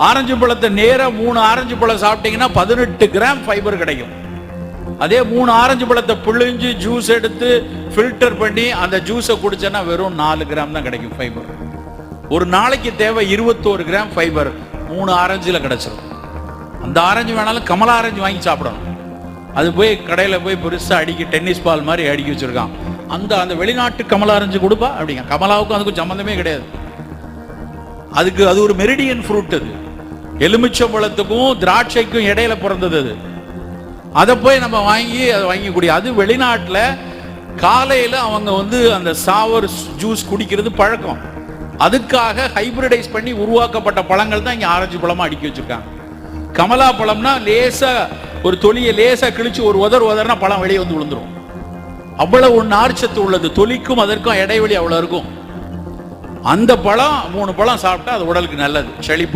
Orange பழத்தை நேரா 3 orange பழம் சாப்பிட்டீங்கன்னா 18 கிராம் ஃபைபர் கிடைக்கும். அதே 3 ஆரஞ்சு பழத்தை பிழிஞ்சு ஜூஸ் எடுத்து ஃபில்டர் பண்ணி அந்த ஜூஸை குடிச்சேன்னா வெறும் 4 கிராம் தான் கிடைக்கும் ஃபைபர். ஒரு நாளைக்கு தேவை 21 கிராம் ஃபைபர் 3 ஆரஞ்சுல கிடைச்சிடும். அந்த ஆரஞ்சு வேணாலும் கமலா ஆரஞ்சு வாங்கி சாப்பிடணும். அது போய் கடையில் போய் பெருசாக அடிக்கி டென்னிஸ் பால் மாதிரி அடிக்கி வச்சிருக்கான். அந்த வெளிநாட்டு கமலா ஆரஞ்சு கொடுப்பா அப்படிங்க. கமலாவுக்கும் அதுக்கும் சம்மந்தமே கிடையாது. அது ஒரு மெரிடியன் ஃப்ரூட். அது எலுமிச்சம்பழத்துக்கும் திராட்சைக்கும் இடையில பிறந்தது. அது அதை போய் நம்ம வாங்கி குடி. அது வெளிநாட்டில் காலையில் அவங்க அந்த சாவர் ஜூஸ் குடிக்கிறது பழக்கம். அதுக்காக ஹைபிரிடைஸ் பண்ணி உருவாக்கப்பட்ட பழங்கள் தான் இங்கே ஆரஞ்சு பழமா அடுக்கி வச்சிருக்காங்க. கமலா பழம்னா லேசா ஒரு தொலியை லேசா கிழிச்சு ஒரு உதர்னா பழம் வெளியே வந்து விழுந்துரும். அவ்வளவு நார்ச்சத்து உள்ளது. தொலிக்கும் அதற்கும் இடைவெளி அவ்வளவு இருக்கும். அந்த பழம் 3 பழம் சாப்பிட்டா அது உடலுக்கு நல்லது. செழிப்பு